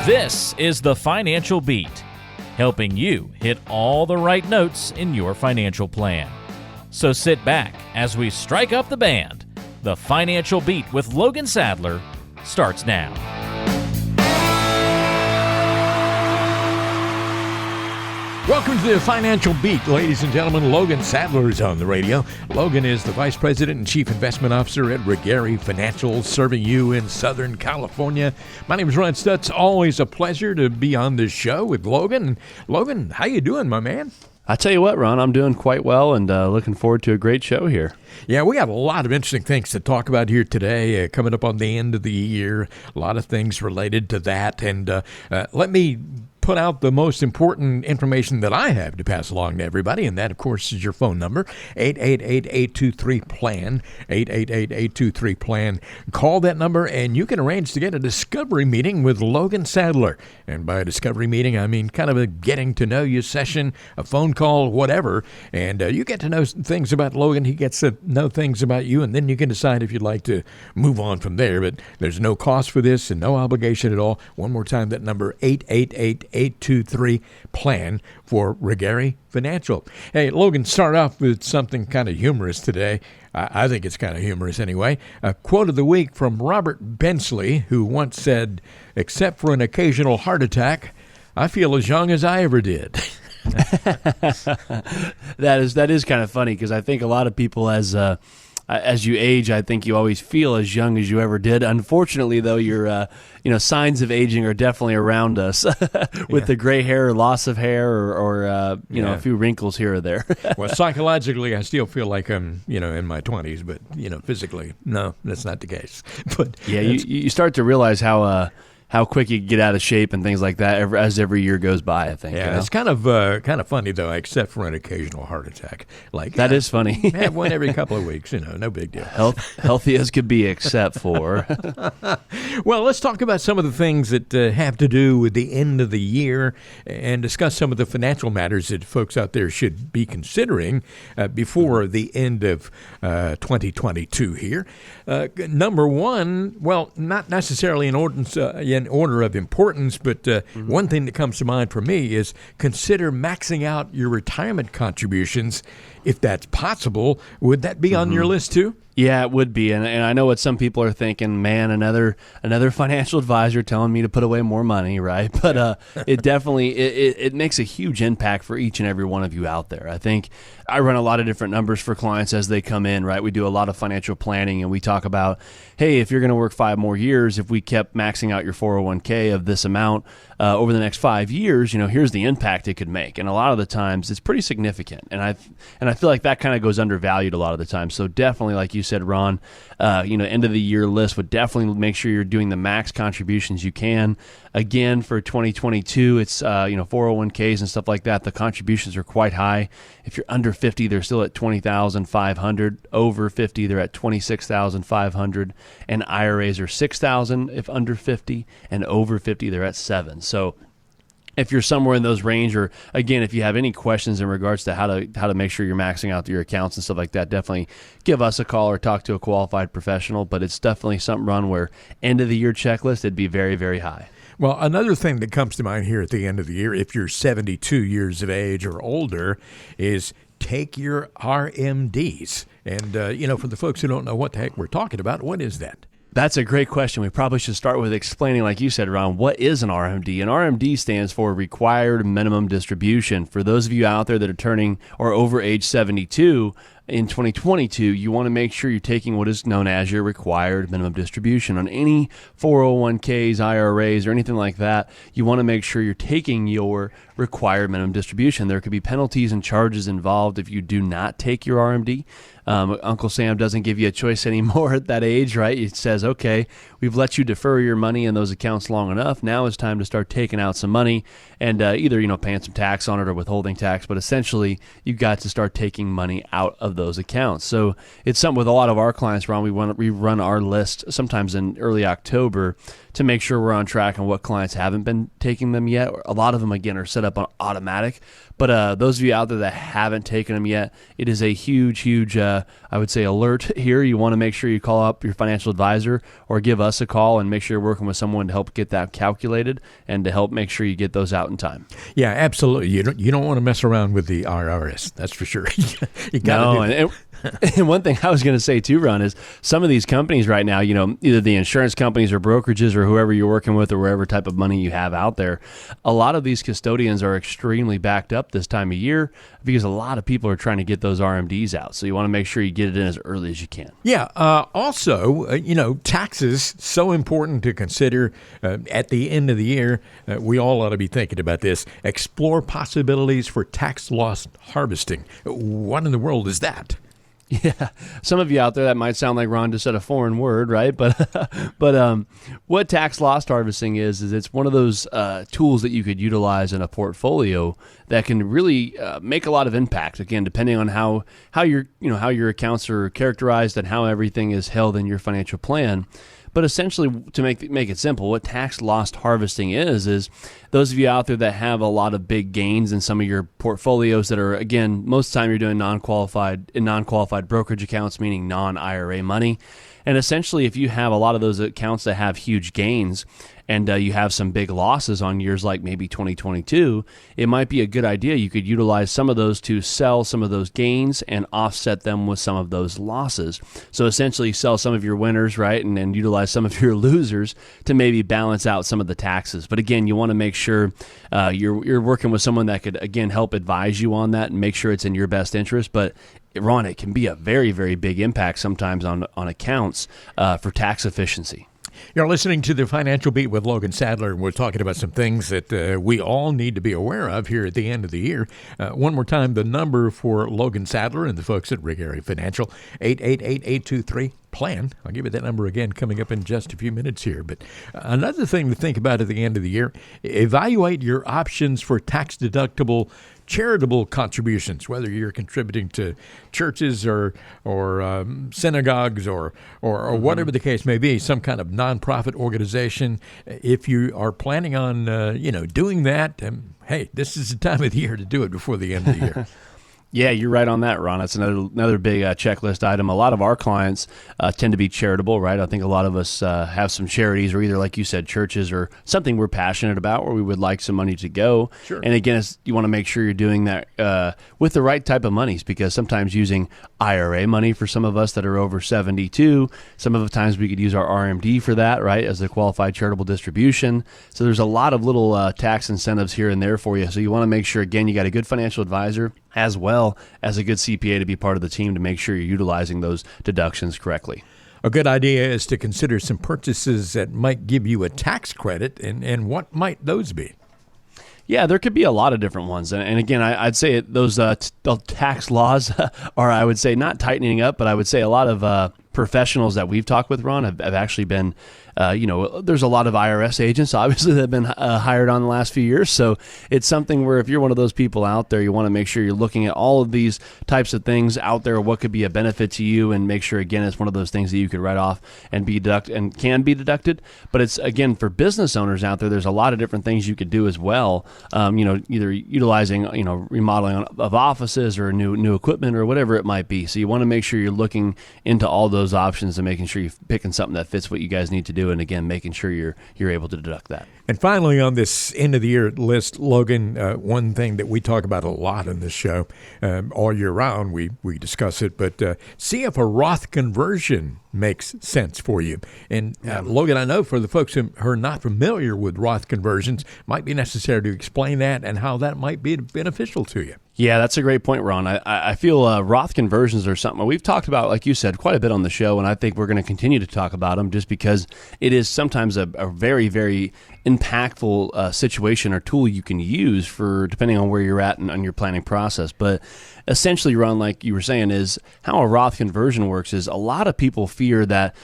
This is the Financial Beat, helping you hit all the right notes in your financial plan. So sit back as we strike up the band. The Financial Beat with Logan Sadler starts now. Welcome to the Financial Beat, ladies and gentlemen. Logan Sadler is on the radio. Logan is the Vice President and Chief Investment Officer at Regari Financial, serving you in Southern California. My name is Ron Stutz. Always a pleasure to be on this show with Logan. Logan, how you doing, my man? I tell you what, Ron, I'm doing quite well and looking forward to a great show here. Yeah, we have a lot of interesting things to talk about here today, coming up on the end of the year. A lot of things related to that. And let me put out the most important information that I have to pass along to everybody, and that, of course, is your phone number, 888-823-PLAN, 888-823-PLAN. Call that number, and you can arrange to get a discovery meeting with Logan Sadler. And by a discovery meeting, I mean kind of a getting-to-know-you session, a phone call, whatever, and you get to know things about Logan. He gets to know things about you, and then you can decide if you'd like to move on from there. But there's no cost for this and no obligation at all. One more time, that number, 888-823-PLAN for Regari Financial. Hey, Logan, start off with something kind of humorous today. I think it's kind of humorous anyway. A quote of the week from Robert Bensley, who once said, "Except for an occasional heart attack, I feel as young as I ever did." That is kind of funny, because I think a lot of people, as you age, I think you always feel as young as you ever did. Unfortunately, though, your signs of aging are definitely around us with the gray hair, loss of hair, or a few wrinkles here or there. Well, psychologically, I still feel like I'm, in my 20s, but, physically, no, that's not the case. But yeah, you start to realize how quick you get out of shape and things like that as every year goes by, I think. Yeah, it's kind of funny, though, except for an occasional heart attack. That is funny. Have one every couple of weeks, no big deal. Healthy as could be, except for. Well, let's talk about some of the things that have to do with the end of the year and discuss some of the financial matters that folks out there should be considering before the end of 2022 here. Number one, well, not necessarily in order of importance, but one thing that comes to mind for me is consider maxing out your retirement contributions if that's possible. Would that be on your list too? Yeah, it would be, and I know what some people are thinking. Man, another financial advisor telling me to put away more money, right? But it definitely it makes a huge impact for each and every one of you out there. I think I run a lot of different numbers for clients as they come in, right? We do a lot of financial planning, and we talk about, hey, if you're going to work 5 more years, if we kept maxing out your 401k of this amount over the next 5 years, here's the impact it could make. And a lot of the times, it's pretty significant, and I feel like that kind of goes undervalued a lot of the time. So definitely, like you said, Ron, end of the year list would definitely make sure you're doing the max contributions you can. Again, for 2022, it's 401ks and stuff like that. The contributions are quite high. If you're under 50, they're still at $20,500. Over 50, they're at $26,500. And IRAs are $6,000 if under 50, and over 50, they're at $7,000. So if you're somewhere in those range, or again, if you have any questions in regards to how to make sure you're maxing out your accounts and stuff like that, definitely give us a call or talk to a qualified professional. But it's definitely something, Ron, where end of the year checklist, it'd be very, very high. Well, another thing that comes to mind here at the end of the year, if you're 72 years of age or older, is take your RMDs. And, for the folks who don't know what the heck we're talking about, what is that? That's a great question. We probably should start with explaining, like you said, Ron, what is an RMD? An RMD stands for Required Minimum Distribution. For those of you out there that are turning or over age 72, in 2022, you want to make sure you're taking what is known as your required minimum distribution. On any 401ks, IRAs, or anything like that, you want to make sure you're taking your required minimum distribution. There could be penalties and charges involved if you do not take your RMD. Uncle Sam doesn't give you a choice anymore at that age, right? It says, okay, we've let you defer your money in those accounts long enough. Now it's time to start taking out some money and either, paying some tax on it or withholding tax. But essentially, you've got to start taking money out of those accounts. So it's something with a lot of our clients, Ron, we run our list sometimes in early October to make sure we're on track on what clients haven't been taking them yet. A lot of them, again, are set up up on automatic. But those of you out there that haven't taken them yet, it is a huge, I would say, alert here. You want to make sure you call up your financial advisor or give us a call and make sure you're working with someone to help get that calculated and to help make sure you get those out in time. Yeah, absolutely. You don't want to mess around with the IRS. That's for sure. You got to do and one thing I was going to say too, Ron, is some of these companies right now, either the insurance companies or brokerages or whoever you're working with or whatever type of money you have out there, a lot of these custodians are extremely backed up this time of year because a lot of people are trying to get those RMDs out. So you want to make sure you get it in as early as you can. Yeah. Also, taxes, so important to consider at the end of the year. We all ought to be thinking about this. Explore possibilities for tax loss harvesting. What in the world is that? Yeah, some of you out there, that might sound like Ron just said a foreign word, right? But what tax loss harvesting is it's one of those tools that you could utilize in a portfolio that can really make a lot of impact. Again, depending on how your accounts are characterized and how everything is held in your financial plan. But essentially, to make it simple, what tax loss harvesting is those of you out there that have a lot of big gains in some of your portfolios that are, again, most of the time you're doing non-qualified brokerage accounts, meaning non-IRA money. And essentially, if you have a lot of those accounts that have huge gains and you have some big losses on years like maybe 2022, it might be a good idea. You could utilize some of those to sell some of those gains and offset them with some of those losses. So essentially, sell some of your winners, right, and then utilize some of your losers to maybe balance out some of the taxes. But again, you want to make sure you're working with someone that could, again, help advise you on that and make sure it's in your best interest. But Ron, it can be a very, very big impact sometimes on accounts for tax efficiency. You're listening to the Financial Beat with Logan Sadler, and we're talking about some things that we all need to be aware of here at the end of the year. One more time, the number for Logan Sadler and the folks at Rig Area Financial, 888-823-PLAN. I'll give you that number again coming up in just a few minutes here. But another thing to think about at the end of the year, evaluate your options for tax-deductible charitable contributions, whether you're contributing to churches or synagogues or whatever the case may be, some kind of nonprofit organization. If you are planning on doing that, hey, this is the time of the year to do it before the end of the year. Yeah, you're right on that, Ron. That's another big checklist item. A lot of our clients tend to be charitable, right? I think a lot of us have some charities or either, like you said, churches or something we're passionate about where we would like some money to go. Sure. And again, you want to make sure you're doing that with the right type of monies because sometimes using IRA money for some of us that are over 72, some of the times we could use our RMD for that, right, as a qualified charitable distribution. So there's a lot of little tax incentives here and there for you. So you want to make sure, again, you got a good financial advisor as well as a good CPA to be part of the team to make sure you're utilizing those deductions correctly. A good idea is to consider some purchases that might give you a tax credit, and what might those be? Yeah, there could be a lot of different ones. And again, I'd say those tax laws are, I would say, not tightening up, but I would say a lot of professionals that we've talked with, Ron, have actually been, there's a lot of IRS agents, obviously, that have been hired on the last few years. So it's something where if you're one of those people out there, you want to make sure you're looking at all of these types of things out there, what could be a benefit to you, and make sure, again, it's one of those things that you could write off and can be deducted. But it's, again, for business owners out there, there's a lot of different things you could do as well. Either utilizing, remodeling of offices or new equipment or whatever it might be. So you want to make sure you're looking into all those options and making sure you're picking something that fits what you guys need to do. And again, making sure you're able to deduct that. And finally, on this end of the year list, Logan, one thing that we talk about a lot in this show, all year round, we discuss it, but see if a Roth conversion makes sense for you. And Logan, I know for the folks who are not familiar with Roth conversions, might be necessary to explain that and how that might be beneficial to you. Yeah, that's a great point, Ron. I feel Roth conversions are something we've talked about, like you said, quite a bit on the show, and I think we're going to continue to talk about them just because it is sometimes a very, very impactful situation or tool you can use for depending on where you're at and on your planning process. But essentially, Ron, like you were saying, is how a Roth conversion works is a lot of people fear that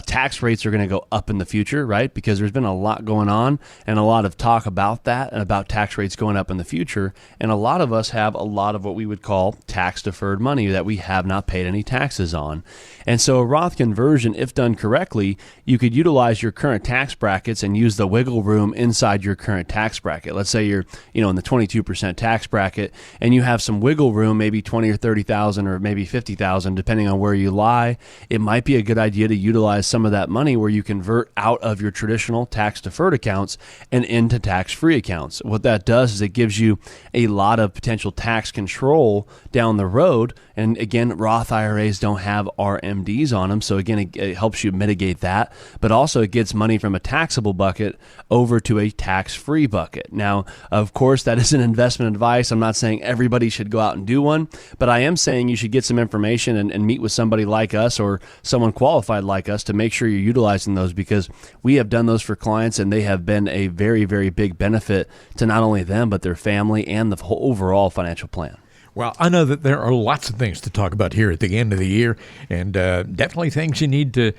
tax rates are going to go up in the future, right? Because there's been a lot going on and a lot of talk about that and about tax rates going up in the future. And a lot of us have a lot of what we would call tax-deferred money that we have not paid any taxes on. And so a Roth conversion, if done correctly, you could utilize your current tax brackets and use the wiggle room inside your current tax bracket. Let's say you're, in the 22% tax bracket and you have some wiggle room, maybe 20 or 30,000 or maybe 50,000, depending on where you lie. It might be a good idea to utilize some of that money where you convert out of your traditional tax-deferred accounts and into tax-free accounts. What that does is it gives you a lot of potential tax control down the road. And again, Roth IRAs don't have RMDs on them. So again, it helps you mitigate that. But also it gets money from a taxable bucket over to a tax-free bucket. Now, of course, that isn't investment advice. I'm not saying everybody should go out and do one, but I am saying you should get some information and meet with somebody like us or someone qualified like us to make sure you're utilizing those, because we have done those for clients and they have been a very, very big benefit to not only them, but their family and the whole overall financial plan. Well, I know that there are lots of things to talk about here at the end of the year, and definitely things you need to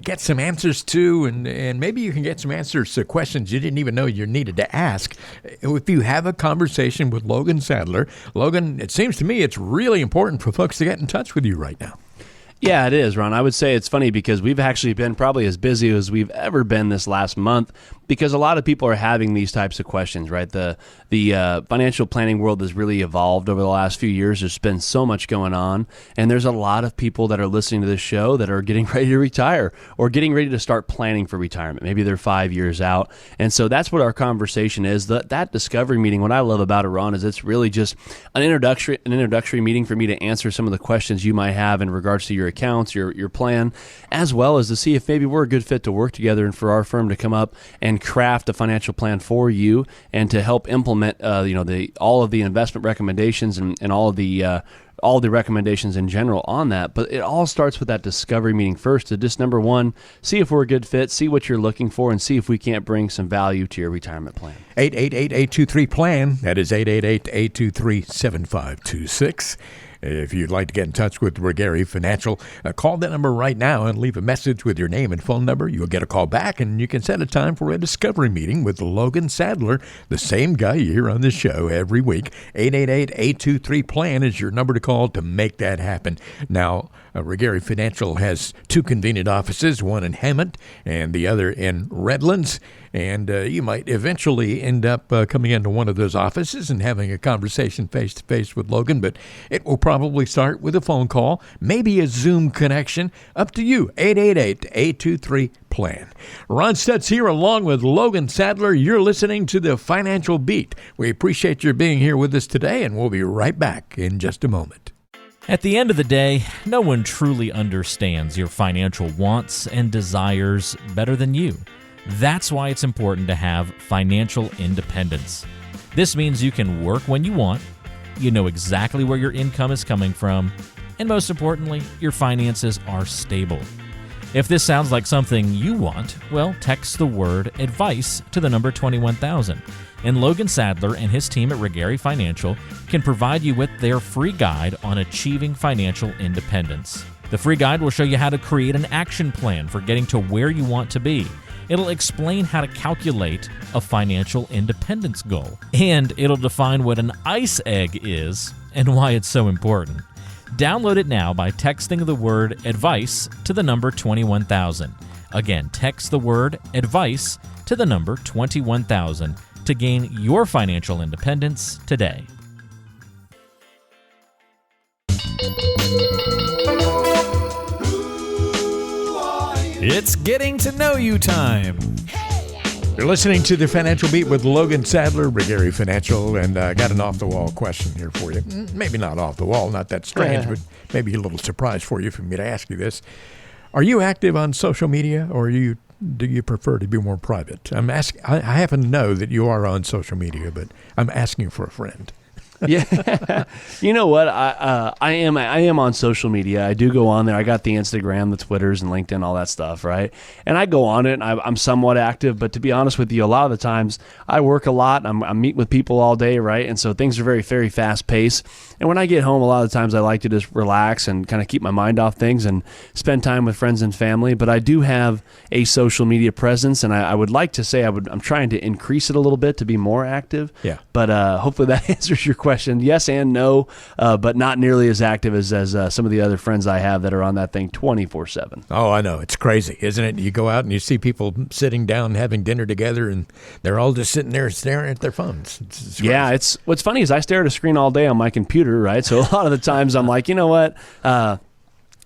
get some answers to, and maybe you can get some answers to questions you didn't even know you needed to ask if you have a conversation with Logan Sadler. Logan, it seems to me it's really important for folks to get in touch with you right now. Yeah, it is, Ron. I would say it's funny because we've actually been probably as busy as we've ever been this last month, because a lot of people are having these types of questions, right? The financial planning world has really evolved over the last few years. There's been so much going on, and there's a lot of people that are listening to this show that are getting ready to retire or getting ready to start planning for retirement. Maybe they're 5 years out, and so that's what our conversation is. That discovery meeting, what I love about it, Ron, is it's really just an introductory meeting for me to answer some of the questions you might have in regards to your accounts, your plan, as well as to see if maybe we're a good fit to work together and for our firm to come up and craft a financial plan for you and to help implement all of the investment recommendations and all of the recommendations in general on that. But it all starts with that discovery meeting first, to just, number one, see if we're a good fit, see what you're looking for, and see if we can't bring some value to your retirement plan. 888-823-PLAN. That is 888-823-7526. If you'd like to get in touch with Regari Financial, call that number right now and leave a message with your name and phone number. You'll get a call back, and you can set a time for a discovery meeting with Logan Sadler, the same guy you hear on this show every week. 888-823-PLAN is your number to call to make that happen. Now, Regari Financial has two convenient offices, one in Hammond and the other in Redlands. And you might eventually end up coming into one of those offices and having a conversation face-to-face with Logan, but it will probably start with a phone call, maybe a Zoom connection. Up to you. 888-823-PLAN. Ron Stutz here along with Logan Sadler. You're listening to the Financial Beat. We appreciate your being here with us today, and we'll be right back in just a moment. At the end of the day, no one truly understands your financial wants and desires better than you. That's why it's important to have financial independence. This means you can work when you want, you know exactly where your income is coming from, and most importantly, your finances are stable. If this sounds like something you want, well, text the word ADVICE to the number 21000, and Logan Sadler and his team at Regari Financial can provide you with their free guide on achieving financial independence. The free guide will show you how to create an action plan for getting to where you want to be. It'll explain how to calculate a financial independence goal, and it'll define what an ICE egg is and why it's so important. Download it now by texting the word ADVICE to the number 21000. Again, text the word ADVICE to the number 21000 to gain your financial independence today. It's getting to know you time. You're listening to the Financial Beat with Logan Sadler, Regari Financial, and I got an off-the-wall question here for you. Maybe not off the wall, not that strange, but maybe a little surprise for you for me to ask you this. Are you active on social media, or do you prefer to be more private? I happen to know that you are on social media, but I'm asking for a friend. Yeah, you know what? I am on social media. I do go on there. I got the Instagram, the Twitters, and LinkedIn, all that stuff, right? And I go on it, and I'm somewhat active. But to be honest with you, a lot of the times I work a lot. I'm meeting with people all day, right? And so things are very, very fast paced. And when I get home, a lot of the times I like to just relax and kind of keep my mind off things and spend time with friends and family. But I do have a social media presence, and I would like to say I'm trying to increase it a little bit to be more active. Yeah. But hopefully that answers your question. question. Yes and no, but not nearly as active as some of the other friends I have that are on that thing 24/7. Oh, I know. It's crazy, isn't it? You go out and you see people sitting down having dinner together, and they're all just sitting there staring at their phones. It's crazy. Yeah, what's funny is I stare at a screen all day on my computer, right? So a lot of the times I'm like, you know what?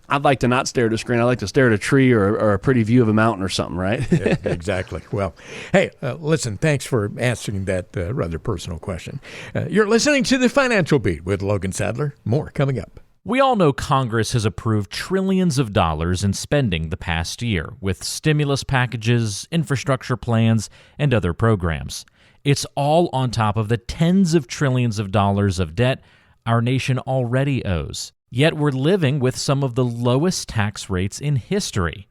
I'd like to not stare at a screen. I like to stare at a tree or a pretty view of a mountain or something, right? Yeah, exactly. Well, hey, listen, thanks for answering that rather personal question. You're listening to The Financial Beat with Logan Sadler. More coming up. We all know Congress has approved trillions of dollars in spending the past year with stimulus packages, infrastructure plans, and other programs. It's all on top of the tens of trillions of dollars of debt our nation already owes. Yet we're living with some of the lowest tax rates in history.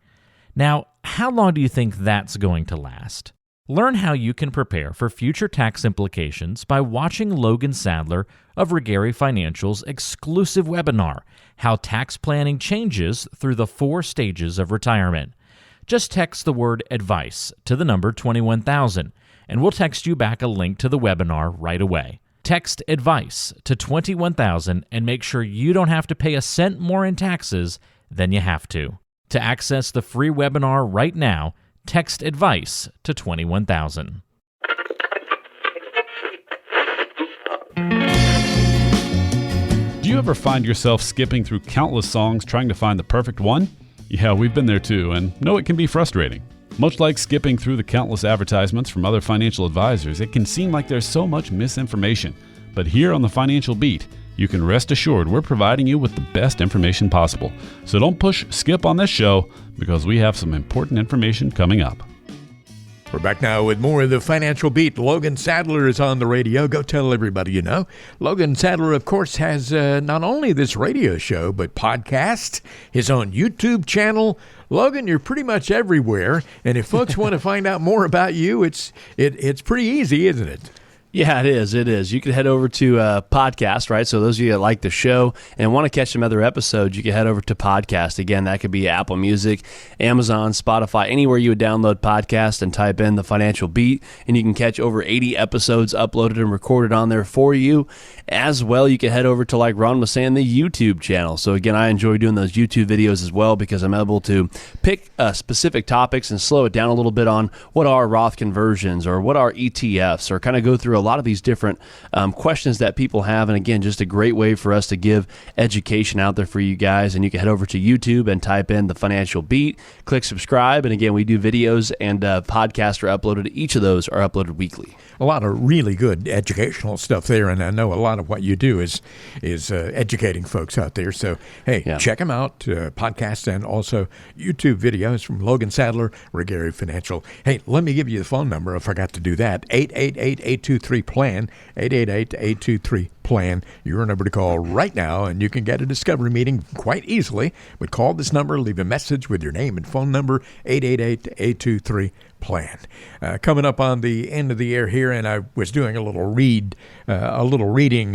Now, how long do you think that's going to last? Learn how you can prepare for future tax implications by watching Logan Sadler of Regari Financial's exclusive webinar, How Tax Planning Changes Through the 4 Stages of Retirement. Just text the word advice to the number 21,000, and we'll text you back a link to the webinar right away. Text advice to 21,000 and make sure you don't have to pay a cent more in taxes than you have to. To access the free webinar right now, text advice to 21,000. Do you ever find yourself skipping through countless songs trying to find the perfect one? Yeah, we've been there too, and know it can be frustrating. Much like skipping through the countless advertisements from other financial advisors, it can seem like there's so much misinformation. But here on The Financial Beat, you can rest assured we're providing you with the best information possible. So don't push skip on this show, because we have some important information coming up. We're back now with more of The Financial Beat. Logan Sadler is on the radio. Go tell everybody you know. Logan Sadler, of course, has not only this radio show, but podcast, his own YouTube channel. Logan, you're pretty much everywhere. And if folks want to find out more about you, it's pretty easy, isn't it? Yeah, it is. It is. You can head over to podcast, right? So those of you that like the show and want to catch some other episodes, you can head over to podcast. Again, that could be Apple Music, Amazon, Spotify, anywhere you would download podcast and type in The Financial Beat, and you can catch over 80 episodes uploaded and recorded on there for you. As well, you can head over to, like Ron was saying, the YouTube channel. So again, I enjoy doing those YouTube videos as well because I'm able to pick specific topics and slow it down a little bit on what are Roth conversions or what are ETFs, or kind of go through a lot of these different questions that people have. And again, just a great way for us to give education out there for you guys. And you can head over to YouTube and type in The Financial Beat, click subscribe. And again, we do videos and podcasts are uploaded. Each of those are uploaded weekly. A lot of really good educational stuff there, and I know a lot of what you do is educating folks out there. So, hey, check them out, podcasts and also YouTube videos from Logan Sadler, Regari Financial. Hey, let me give you the phone number. I forgot to do that. 888-823-PLAN, 888-823-PLAN. Your number to call right now, and you can get a discovery meeting quite easily. But call this number, leave a message with your name and phone number, 888-823-PLAN. Coming up on the end of the air here, and I was doing a little reading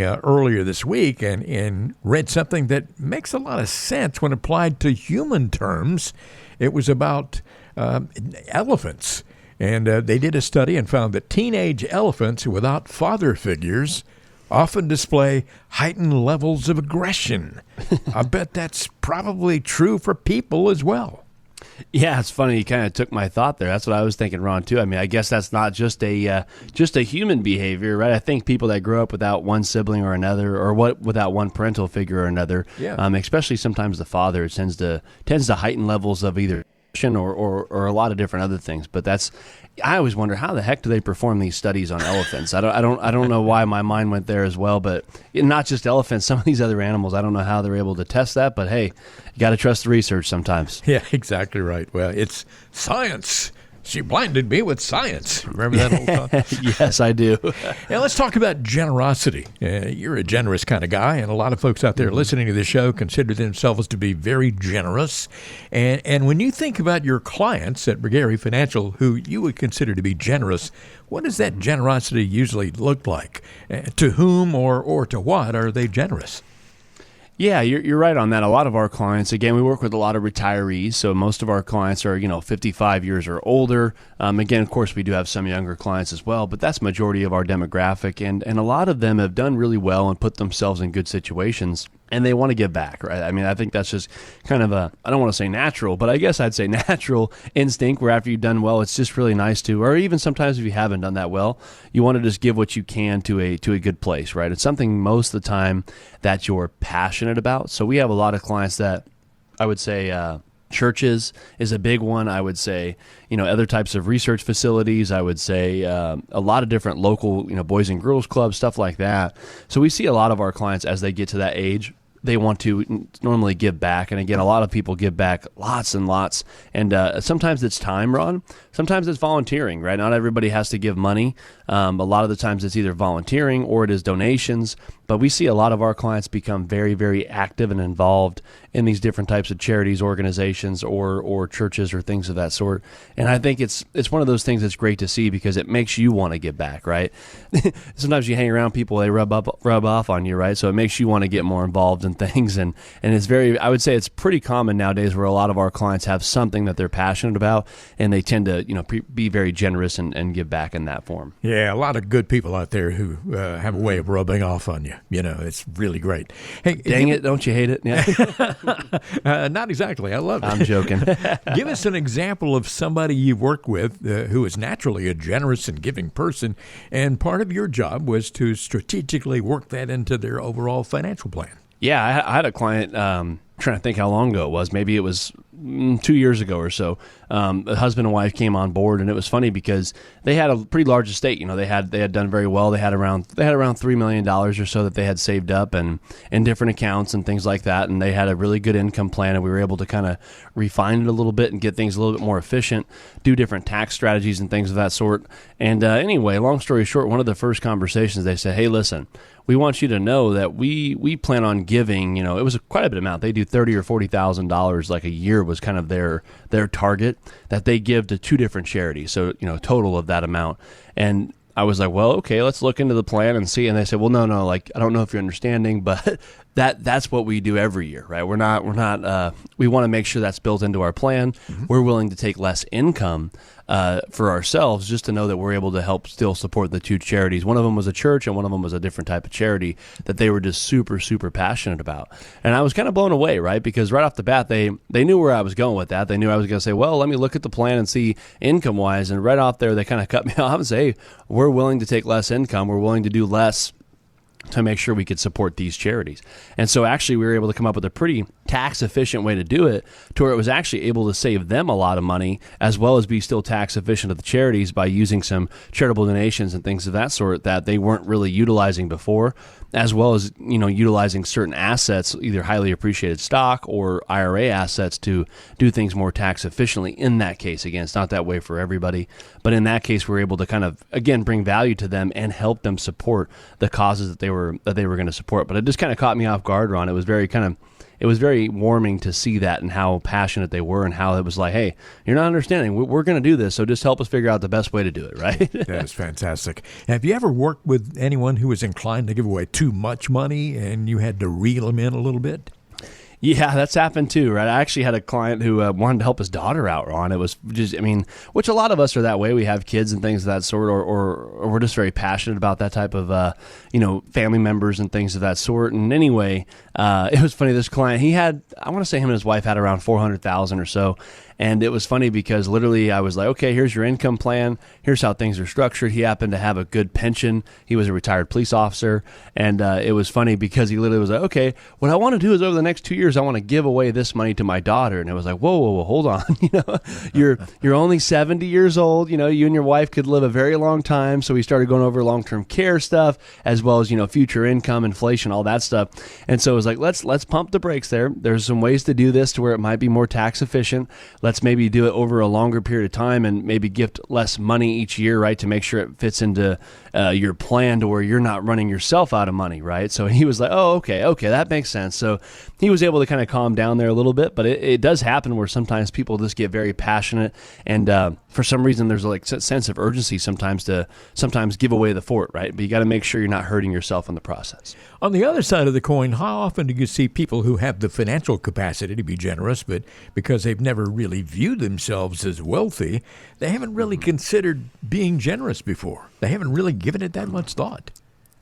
earlier this week, and read something that makes a lot of sense when applied to human terms. It was about elephants, and they did a study and found that teenage elephants without father figures often display heightened levels of aggression. I bet that's probably true for people as well. Yeah, it's funny. You kind of took my thought there. That's what I was thinking, Ron, too. I mean, I guess that's not just a human behavior, right? I think people that grow up without one sibling or another, or without one parental figure or another, especially sometimes the father, tends to heighten levels of either or a lot of different other things. But I always wonder, how the heck do they perform these studies on elephants? I don't know why my mind went there as well. But not just elephants, some of these other animals, I don't know how they're able to test that. But hey, you got to trust the research sometimes. Yeah, exactly right. Well, it's science. She blinded me with science. Remember that old song? Yes, I do. Now, let's talk about generosity. You're a generous kind of guy, and a lot of folks out there listening to this show consider themselves to be very generous. And when you think about your clients at Regari Financial, who you would consider to be generous, what does that generosity usually look like? To whom or to what are they generous? Yeah, you're right on that. A lot of our clients, again, we work with a lot of retirees, so most of our clients are 55 years or older. Again, of course, we do have some younger clients as well, but that's majority of our demographic, and a lot of them have done really well and put themselves in good situations. And they want to give back, right? I mean, I think that's just kind of I don't want to say natural, but I guess I'd say natural instinct where after you've done well, it's just really nice to, or even sometimes if you haven't done that well, you want to just give what you can to a good place, right? It's something most of the time that you're passionate about. So we have a lot of clients that I would say churches is a big one. I would say, other types of research facilities. I would say a lot of different local, boys and girls clubs, stuff like that. So we see a lot of our clients as they get to that age, they want to normally give back. And again, a lot of people give back lots and lots. And sometimes it's time, Ron. Sometimes it's volunteering, right? Not everybody has to give money. A lot of the times it's either volunteering or it is donations. But we see a lot of our clients become very, very active and involved in these different types of charities, organizations, or churches or things of that sort. And I think it's one of those things that's great to see because it makes you want to give back, right? Sometimes you hang around people, they rub off on you, right? So it makes you want to get more involved in things. And it's I would say it's pretty common nowadays where a lot of our clients have something that they're passionate about, and they tend to be very generous and give back in that form. Yeah, a lot of good people out there who have a way of rubbing off on you. It's really great. Hey, dang it, don't you hate it? Yeah. Not exactly. I love it. I'm joking. Give us an example of somebody you've worked with who is naturally a generous and giving person, and part of your job was to strategically work that into their overall financial plan. Yeah, I had a client, trying to think how long ago it was. Maybe it was 2 years ago or so. A husband and wife came on board, and it was funny because they had a pretty large estate. They had done very well. They had around $3 million or so that they had saved up and in different accounts and things like that. And they had a really good income plan, and we were able to kind of refine it a little bit and get things a little bit more efficient, do different tax strategies and things of that sort. And anyway, long story short, one of the first conversations they said, "Hey, listen, we want you to know that we plan on giving." It was quite a bit of amount. They do $30,000 or $40,000 like a year was kind of their target that they give to two different charities. So, total of that amount. And I was like, well, okay, let's look into the plan and see. And they said, well, no, like, I don't know if you're understanding, but that's what we do every year, right? We're not, we want to make sure that's built into our plan. Mm-hmm. We're willing to take less income for ourselves just to know that we're able to help still support the two charities. One of them was a church and one of them was a different type of charity that they were just super, super passionate about. And I was kind of blown away, right? Because right off the bat, they knew where I was going with that. They knew I was going to say, well, let me look at the plan and see income-wise. And right off there, they kind of cut me off and say, hey, we're willing to take less income. We're willing to do less to make sure we could support these charities. And so actually we were able to come up with a pretty tax efficient way to do it to where it was actually able to save them a lot of money as well as be still tax efficient of the charities by using some charitable donations and things of that sort that they weren't really utilizing before, as well as, utilizing certain assets, either highly appreciated stock or IRA assets to do things more tax efficiently. In that case, again, it's not that way for everybody, but in that case, we're able to kind of, again, bring value to them and help them support the causes that they were going to support. But it just kind of caught me off guard, Ron. It was very warming to see that and how passionate they were and how it was like, hey, you're not understanding. We're going to do this, so just help us figure out the best way to do it, right? That's fantastic. Have you ever worked with anyone who was inclined to give away too much money and you had to reel them in a little bit? Yeah, that's happened too, right? I actually had a client who wanted to help his daughter out, Ron. It was just, which a lot of us are that way. We have kids and things of that sort, or we're just very passionate about that type of, family members and things of that sort. And anyway, it was funny. This client, I want to say him and his wife had around $400,000 or so. And it was funny because literally I was like, okay, here's your income plan. Here's how things are structured. He happened to have a good pension. He was a retired police officer. And it was funny because he literally was like, okay, what I want to do is over the next 2 years, I want to give away this money to my daughter. And it was like, whoa, hold on. You're only 70 years old. You and your wife could live a very long time. So we started going over long-term care stuff as well as, future income, inflation, all that stuff. And so it was like, let's pump the brakes there. There's some ways to do this to where it might be more tax efficient. Let's maybe do it over a longer period of time and maybe gift less money each year, right, to make sure it fits into your plan to where you're not running yourself out of money, right? So he was like, oh, okay, that makes sense. So he was able to kind of calm down there a little bit, but it does happen where sometimes people just get very passionate and for some reason there's a sense of urgency sometimes to give away the fort, right? But you got to make sure you're not hurting yourself in the process. On the other side of the coin, how often do you see people who have the financial capacity to be generous, but because they've never really viewed themselves as wealthy, they haven't really considered being generous before? They haven't really given it that much thought.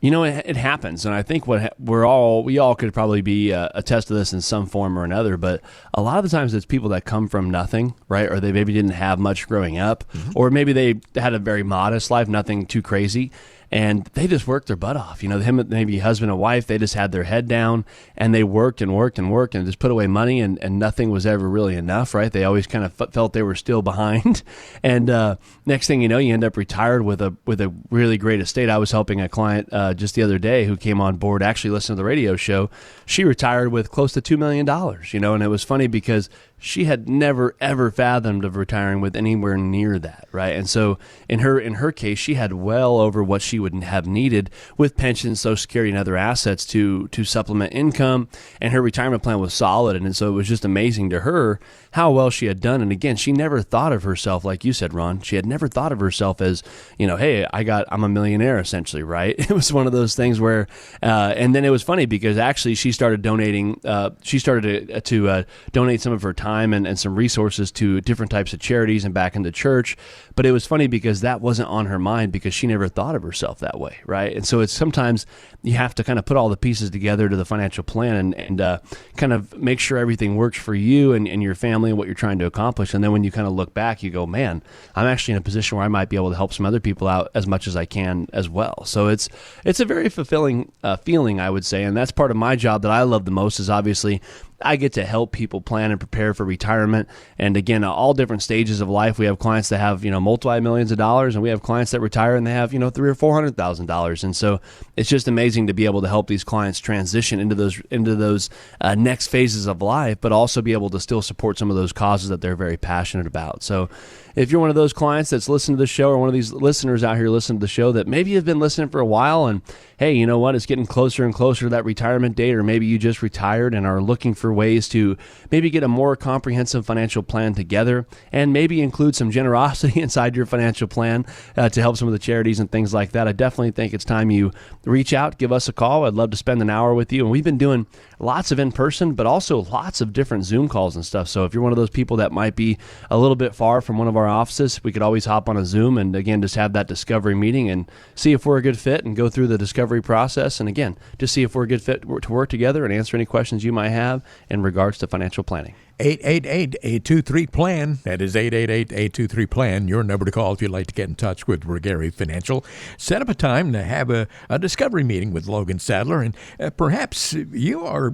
You know, it happens, and I think we all could probably be attest to this in some form or another. But a lot of the times, it's people that come from nothing, right? Or they maybe didn't have much growing up, or maybe they had a very modest life, nothing too crazy, and they just worked their butt off. You know, him maybe husband and wife, they just had their head down, and they worked and worked and worked and just put away money, and nothing was ever really enough, right? They always kind of felt they were still behind, and next thing you know, you end up retired with a really great estate. I was helping a client just the other day who came on board, actually listened to the radio show. She retired with close to $2 million, you know, and it was funny because she had never, ever fathomed of retiring with anywhere near that, right? And so in her case, she had well over what she would have needed with pensions, Social Security, and other assets to supplement income, and her retirement plan was solid. And so it was just amazing to her how well she had done. And again, she never thought of herself, like you said, Ron, she had never thought of herself as, you know, hey, I'm a millionaire, essentially, right? It was one of those things where, and then it was funny because actually she started donating, to donate some of her time and some resources to different types of charities and back into church. But it was funny because that wasn't on her mind because she never thought of herself that way, right? And so it's sometimes you have to kind of put all the pieces together to the financial plan and kind of make sure everything works for you and your family and what you're trying to accomplish. And then when you kind of look back, you go, man, I'm actually in a position where I might be able to help some other people out as much as I can as well. So it's a very fulfilling feeling, I would say. And that's part of my job that I love the most is obviously I get to help people plan and prepare for retirement. And again, all different stages of life. We have clients that have, multi-millions of dollars, and we have clients that retire and they have, $300,000 or $400,000. And so it's just amazing to be able to help these clients transition into those next phases of life, but also be able to still support some of those causes that they're very passionate about. So if you're one of those clients that's listening to the show or one of these listeners out here listening to the show that maybe you've been listening for a while and, hey, you know what, it's getting closer and closer to that retirement date, or maybe you just retired and are looking for ways to maybe get a more comprehensive financial plan together and maybe include some generosity inside your financial plan to help some of the charities and things like that, I definitely think it's time you reach out, give us a call. I'd love to spend an hour with you. And we've been doing lots of in-person, but also lots of different Zoom calls and stuff. So if you're one of those people that might be a little bit far from one of our offices, we could always hop on a Zoom and again, just have that discovery meeting and see if we're a good fit and go through the discovery process. And again, just see if we're a good fit to work together and answer any questions you might have in regards to financial planning. 888-823-PLAN. That is 888-823-PLAN. Your number to call if you'd like to get in touch with Regari Financial. Set up a time to have a discovery meeting with Logan Sadler. And perhaps you are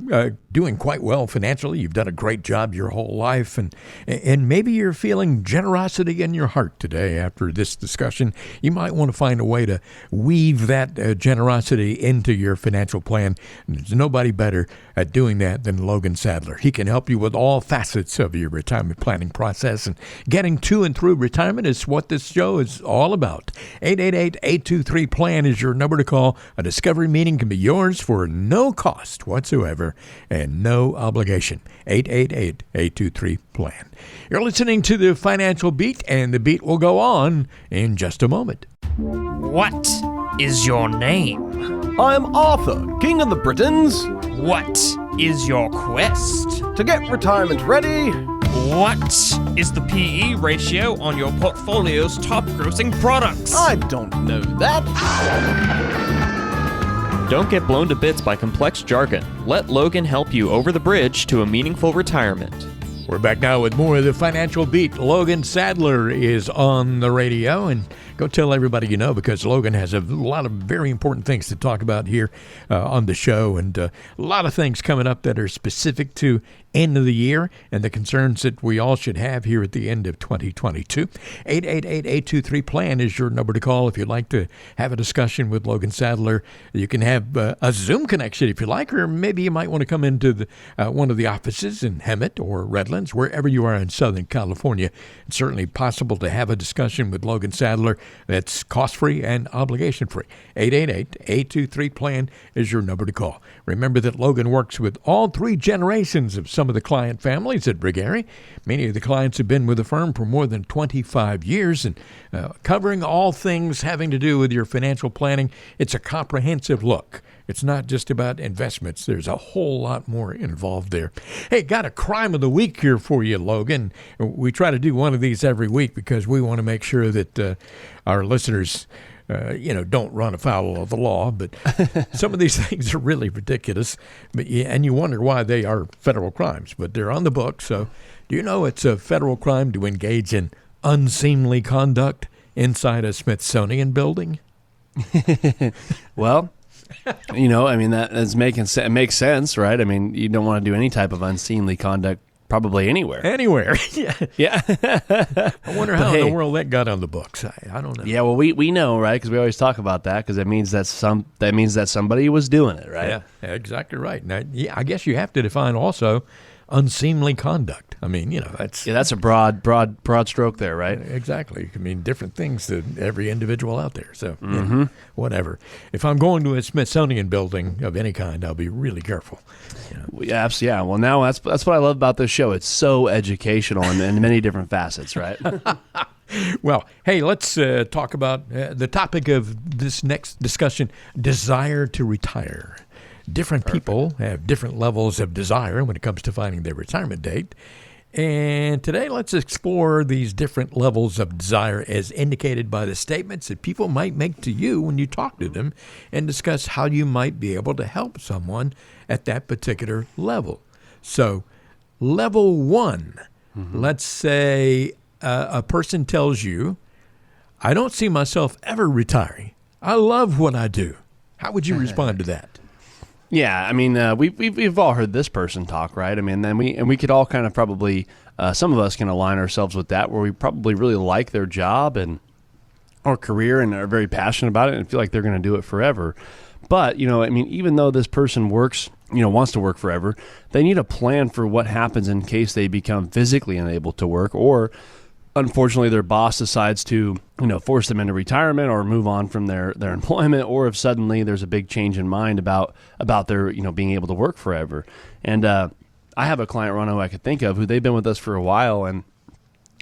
doing quite well financially. You've done a great job your whole life. And maybe you're feeling generosity in your heart today after this discussion. You might want to find a way to weave that generosity into your financial plan. And there's nobody better at doing that than Logan Sadler. He can help you with all facets of your retirement planning process, and getting to and through retirement is what this show is all about. 888-823-PLAN is your number to call. A discovery meeting can be yours for no cost whatsoever and no obligation. 888-823-PLAN. You're listening to the Financial Beat, and the beat will go on in just a moment. What is your name? I'm Arthur, King of the Britons. What is your quest? To get retirement ready. What is the PE ratio on your portfolio's top grossing products? I don't know that. Don't get blown to bits by complex jargon. Let Logan help you over the bridge to a meaningful retirement. We're back now with more of the Financial Beat. Logan Sadler is on the radio, and go tell everybody you know, because Logan has a lot of very important things to talk about here on the show, and a lot of things coming up that are specific to end of the year and the concerns that we all should have here at the end of 2022. 888-823-PLAN is your number to call if you'd like to have a discussion with Logan Sadler. You can have a Zoom connection if you like, or maybe you might want to come into one of the offices in Hemet or Redland Highlands, wherever you are in Southern California. It's certainly possible to have a discussion with Logan Sadler that's cost-free and obligation-free. 888-823-PLAN is your number to call. Remember that Logan works with all three generations of some of the client families at Brigary. Many of the clients have been with the firm for more than 25 years, and covering all things having to do with your financial planning, it's a comprehensive look. It's not just about investments. There's a whole lot more involved there. Hey, got a crime of the week here for you, Logan. We try to do one of these every week because we want to make sure that our listeners don't run afoul of the law, but some of these things are really ridiculous, and you wonder why they are federal crimes, but they're on the book. So do you know it's a federal crime to engage in unseemly conduct inside a Smithsonian building? Well, that makes sense, right? I mean, you don't want to do any type of unseemly conduct probably anywhere. Yeah. I wonder how in the world that got on the books. I don't know. Yeah, well, we know, right? Because we always talk about that, because that means that somebody was doing it, right? Yeah, exactly right. Now, I guess you have to define also unseemly conduct. I mean, that's a broad stroke there, right? Exactly. I mean, different things to every individual out there. So, whatever. If I'm going to a Smithsonian building of any kind, I'll be really careful. Yeah. Well, now that's what I love about this show. It's so educational in many different facets, right? Well, hey, let's talk about the topic of this next discussion: desire to retire. Different people have different levels of desire when it comes to finding their retirement date. And today, let's explore these different levels of desire as indicated by the statements that people might make to you when you talk to them, and discuss how you might be able to help someone at that particular level. So, level one, let's say a person tells you, I don't see myself ever retiring. I love what I do. How would you respond to that? Yeah, I mean, we've all heard this person talk, right? I mean, then we could all kind of probably, some of us can align ourselves with that, where we probably really like their job and or career and are very passionate about it and feel like they're going to do it forever. But, even though this person wants to work forever, they need a plan for what happens in case they become physically unable to work, or unfortunately their boss decides to force them into retirement or move on from their employment, or if suddenly there's a big change in mind about their being able to work forever. And I have a client, Ron, who I could think of, who they've been with us for a while, and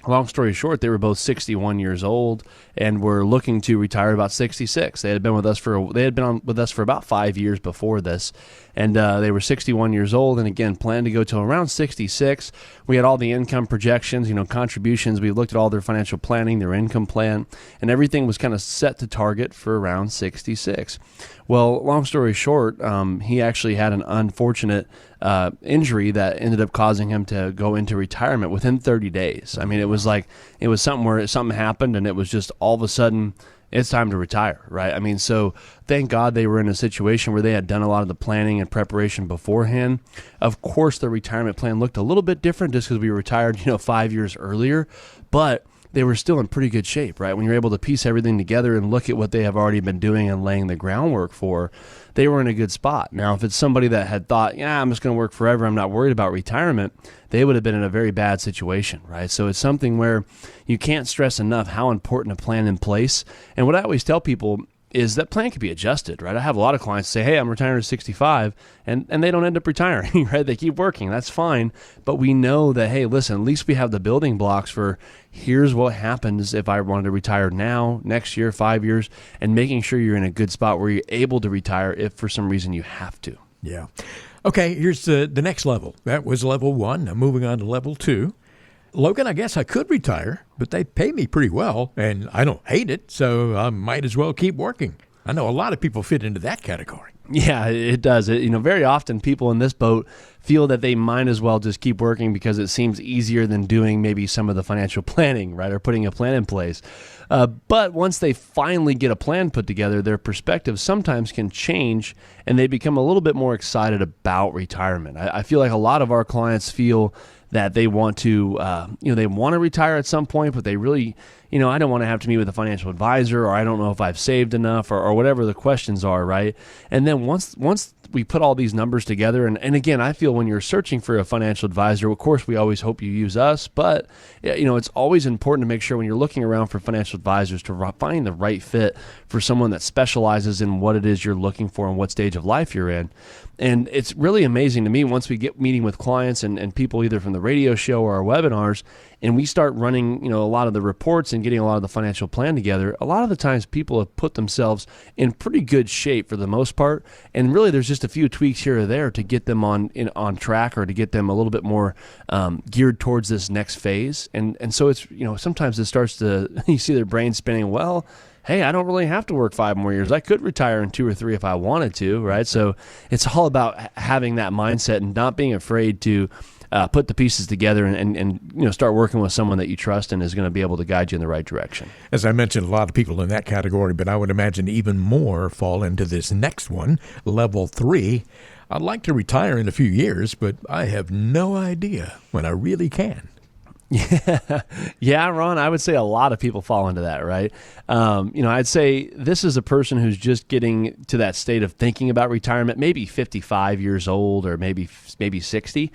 long story short, they were both 61 years old and were looking to retire about 66. They had been with us for about 5 years before this, and they were 61 years old, and again planned to go till around 66. We had all the income projections, contributions. We looked at all their financial planning, their income plan, and everything was kind of set to target for around 66. Well, long story short, he actually had an unfortunate injury that ended up causing him to go into retirement within 30 days. I mean, it was something where something happened and it was just all of a sudden it's time to retire, right? I mean, so thank God they were in a situation where they had done a lot of the planning and preparation beforehand. Of course, the retirement plan looked a little bit different just because we retired, 5 years earlier, but they were still in pretty good shape, right? When you're able to piece everything together and look at what they have already been doing and laying the groundwork for, they were in a good spot. Now, if it's somebody that had thought, I'm just going to work forever, I'm not worried about retirement, they would have been in a very bad situation, right? So it's something where you can't stress enough how important a plan in place. And what I always tell people is that plan can be adjusted, right? I have a lot of clients say, hey, I'm retiring at 65, and they don't end up retiring, right? They keep working. That's fine. But we know that, hey, listen, at least we have the building blocks for here's what happens if I wanted to retire now, next year, 5 years, and making sure you're in a good spot where you're able to retire if for some reason you have to. Yeah. Okay, here's the next level. That was level one. Now moving on to level two. Logan, I guess I could retire, but they pay me pretty well, and I don't hate it, so I might as well keep working. I know a lot of people fit into that category. Yeah, it does. Very often people in this boat feel that they might as well just keep working because it seems easier than doing maybe some of the financial planning, right, or putting a plan in place. But once they finally get a plan put together, their perspective sometimes can change, and they become a little bit more excited about retirement. I feel like a lot of our clients feel that they want to, they want to retire at some point, but they really, I don't want to have to meet with a financial advisor, or I don't know if I've saved enough, or whatever the questions are, right? And then once we put all these numbers together, and again, I feel when you're searching for a financial advisor, of course, we always hope you use us, but it's always important to make sure when you're looking around for financial advisors to find the right fit for someone that specializes in what it is you're looking for and what stage of life you're in. And it's really amazing to me once we get meeting with clients and people either from the radio show or our webinars, and we start running, a lot of the reports and getting a lot of the financial plan together, a lot of the times people have put themselves in pretty good shape for the most part. And really there's just a few tweaks here or there to get them on track, or to get them a little bit more geared towards this next phase. And so it's, sometimes it starts to, you see their brain spinning, well, hey, I don't really have to work 5 more years. I could retire in 2 or 3 if I wanted to, right? So it's all about having that mindset and not being afraid to put the pieces together and start working with someone that you trust and is going to be able to guide you in the right direction. As I mentioned, a lot of people in that category, but I would imagine even more fall into this next one, level 3. I'd like to retire in a few years, but I have no idea when I really can. Yeah, Ron, I would say a lot of people fall into that, right? I'd say this is a person who's just getting to that state of thinking about retirement, maybe 55 years old or maybe 60.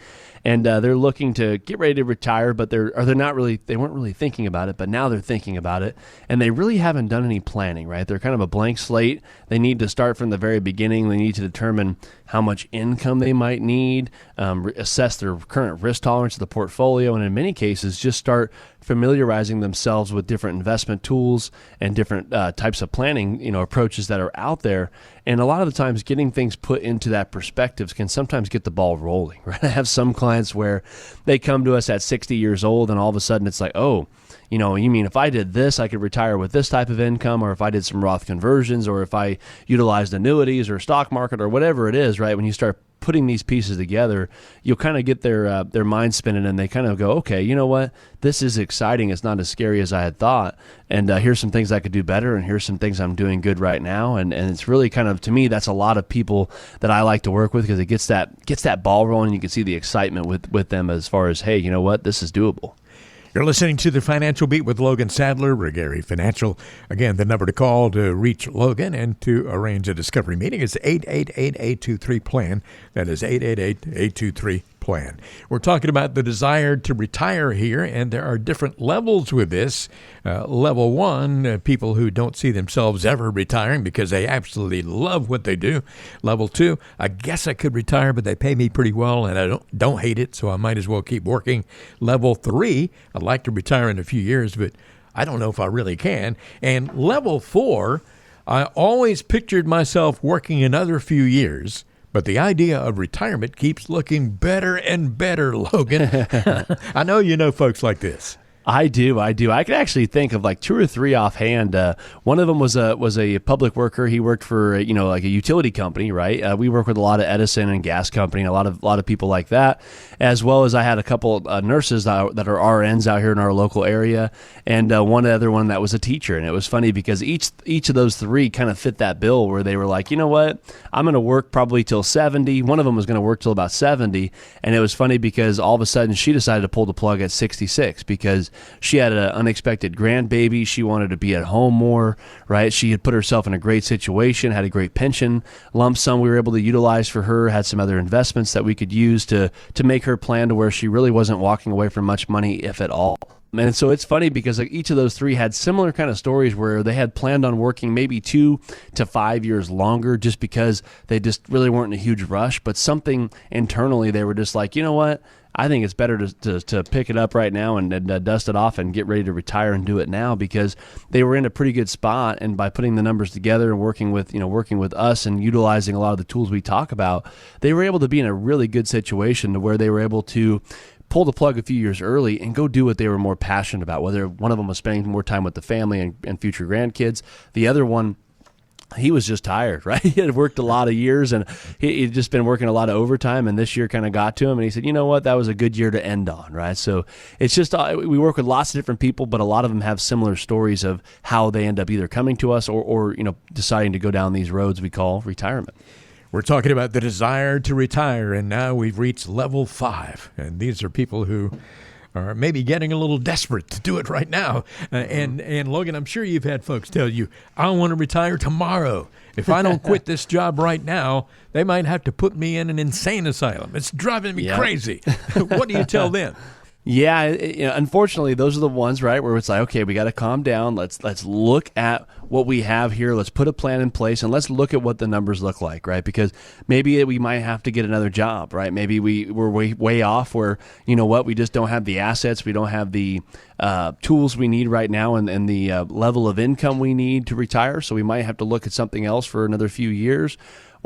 And they're looking to get ready to retire, but they weren't really thinking about it, but now they're thinking about it, and they really haven't done any planning, right? They're kind of a blank slate. They need to start from the very beginning. They need to determine how much income they might need, assess their current risk tolerance of the portfolio, and in many cases, just start familiarizing themselves with different investment tools and different types of planning, approaches that are out there. And a lot of the times getting things put into that perspective can sometimes get the ball rolling, right? I have some clients where they come to us at 60 years old and all of a sudden it's like, oh, you mean if I did this, I could retire with this type of income, or if I did some Roth conversions, or if I utilized annuities or stock market or whatever it is, right? When you start putting these pieces together, you'll kind of get their mind spinning, and they kind of go, okay, you know what? This is exciting. It's not as scary as I had thought. And here's some things I could do better, and here's some things I'm doing good right now. And it's really kind of, to me, that's a lot of people that I like to work with, because it gets that ball rolling. You can see the excitement with them as far as, hey, you know what? This is doable. You're listening to The Financial Beat with Logan Sadler, Regari Financial. Again, the number to call to reach Logan and to arrange a discovery meeting is 888-823-PLAN. That is 888-823-PLAN. We're talking about the desire to retire here, and there are different levels with this. Level 1, people who don't see themselves ever retiring because they absolutely love what they do. Level 2, I guess I could retire, but they pay me pretty well, and I don't hate it, so I might as well keep working. Level 3, I'd like to retire in a few years, but I don't know if I really can. And level 4, I always pictured myself working another few years, but the idea of retirement keeps looking better and better, Logan. I know you know folks like this. I do. I could actually think of like 2 or 3 offhand. One of them was a public worker. He worked for like a utility company, right? We work with a lot of Edison and gas company, a lot of people like that, as well as I had a couple nurses that are RNs out here in our local area, and one other one that was a teacher. And it was funny because each of those 3 kind of fit that bill, where they were like, you know what, I'm going to work probably till 70. One of them was going to work till about 70, and it was funny because all of a sudden she decided to pull the plug at 66 because she had an unexpected grandbaby. She wanted to be at home more, right? She had put herself in a great situation, had a great pension lump sum we were able to utilize for her, had some other investments that we could use to make her plan to where she really wasn't walking away from much money, if at all. And so it's funny because each of those 3 had similar kind of stories where they had planned on working maybe 2 to 5 years longer just because they just really weren't in a huge rush. But something internally, they were just like, you know what? I think it's better to pick it up right now and dust it off and get ready to retire and do it now, because they were in a pretty good spot. And by putting the numbers together and working with us and utilizing a lot of the tools we talk about, they were able to be in a really good situation to where they were able to pull the plug a few years early and go do what they were more passionate about. Whether one of them was spending more time with the family and future grandkids, the other one, he was just tired, right? He had worked a lot of years and he'd just been working a lot of overtime, and this year kind of got to him, and he said, you know what, that was a good year to end on, right? So it's just, we work with lots of different people, but a lot of them have similar stories of how they end up either coming to us or deciding to go down these roads we call retirement. We're talking about the desire to retire, and now we've reached level 5. And these are people who are maybe getting a little desperate to do it right now. And Logan, I'm sure you've had folks tell you, I want to retire tomorrow. If I don't quit this job right now, they might have to put me in an insane asylum. It's driving me crazy. What do you tell them? Yeah, unfortunately, those are the ones, right, where it's like, okay, we got to calm down. Let's look at what we have here. Let's put a plan in place, and let's look at what the numbers look like, right? Because maybe we might have to get another job, right? Maybe we're way off where, you know what, we just don't have the assets. We don't have the tools we need right now and the level of income we need to retire. So we might have to look at something else for another few years.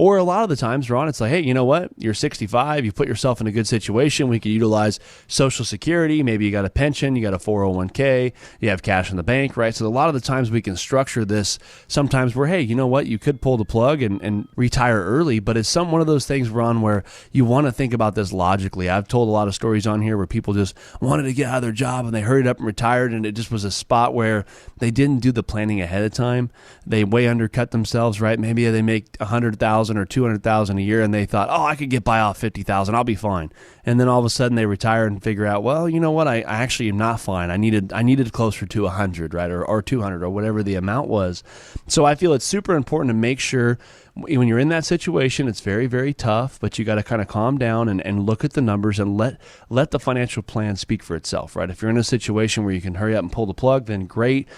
Or a lot of the times, Ron, it's like, hey, you know what? You're 65. You put yourself in a good situation. We could utilize Social Security. Maybe you got a pension. You got a 401k. You have cash in the bank, right? So a lot of the times we can structure this sometimes where, hey, you know what? You could pull the plug and retire early. But it's one of those things, Ron, where you want to think about this logically. I've told a lot of stories on here where people just wanted to get out of their job and they hurried up and retired. And it just was a spot where they didn't do the planning ahead of time. They way undercut themselves, right? Maybe they make $100,000 or $200,000 a year, and they thought, oh, I could get by off $50,000, I'll be fine. And then all of a sudden they retire and figure out, well, you know what, I actually am not fine. I needed closer to 100, right, or 200, or whatever the amount was. So I feel it's super important to make sure when you're in that situation, it's very, very tough, but you got to kind of calm down and look at the numbers and let the financial plan speak for itself, right? If you're in a situation where you can hurry up and pull the plug, then great.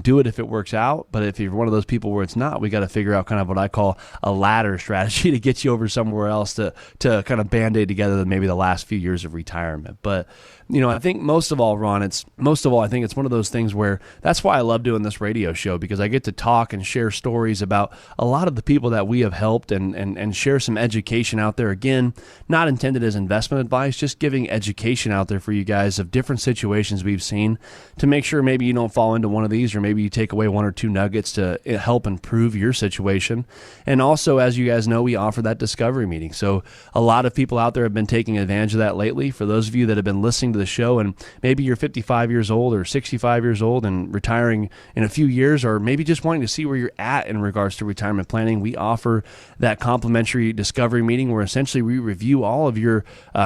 Do it if it works out. But if you're one of those people where it's not, we got to figure out kind of what I call a ladder strategy to get you over somewhere else to kind of band-aid together maybe the last few years of retirement. But I think most of all, Ron, I think it's one of those things where that's why I love doing this radio show, because I get to talk and share stories about a lot of the people that we have helped and share some education out there. Again, not intended as investment advice, just giving education out there for you guys of different situations we've seen to make sure maybe you don't fall into one of these, or maybe you take away one or two nuggets to help improve your situation. And also, as you guys know, we offer that discovery meeting. So a lot of people out there have been taking advantage of that lately. For those of you that have been listening to the show and maybe you're 55 years old or 65 years old and retiring in a few years, or maybe just wanting to see where you're at in regards to retirement planning, we offer that complimentary discovery meeting where essentially we review all of your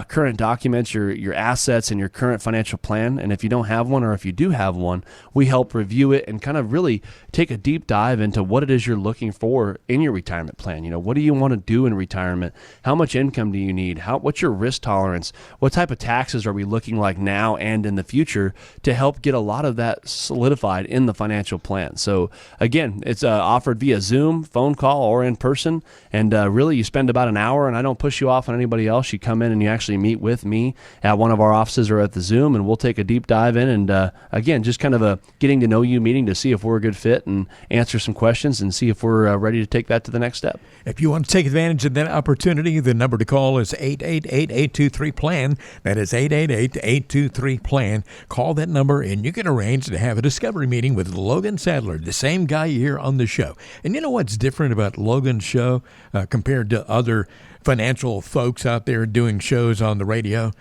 current documents, your assets, and your current financial plan. And if you don't have one, or if you do have one, we help review it and kind of really take a deep dive into what it is you're looking for in your retirement plan. What do you want to do in retirement? How much income do you need? What's your risk tolerance? What type of taxes are we looking like now and in the future to help get a lot of that solidified in the financial plan? So again, it's offered via Zoom, phone call, or in person. And really, you spend about an hour, and I don't push you off on anybody else. You come in and you actually meet with me at one of our offices or at the Zoom, and we'll take a deep dive in. And again, just kind of a getting to know you meeting to see if we're a good fit and answer some questions and see if we're ready to take that to the next step. If you want to take advantage of that opportunity, the number to call is 888-823-PLAN. That is 888-823-PLAN. Call that number, and you can arrange to have a discovery meeting with Logan Sadler, the same guy here on the show. And you know what's different about Logan's show compared to other financial folks out there doing shows on the radio?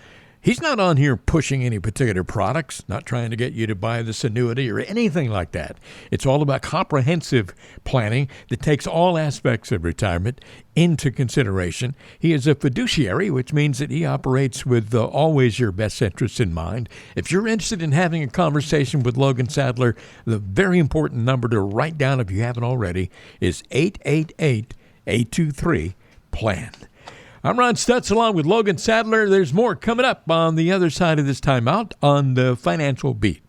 He's not on here pushing any particular products, not trying to get you to buy this annuity or anything like that. It's all about comprehensive planning that takes all aspects of retirement into consideration. He is a fiduciary, which means that he operates with always your best interests in mind. If you're interested in having a conversation with Logan Sadler, the very important number to write down if you haven't already is 888-823-PLAN. I'm Ron Stutz along with Logan Sadler. There's more coming up on the other side of this timeout on the Financial Beat.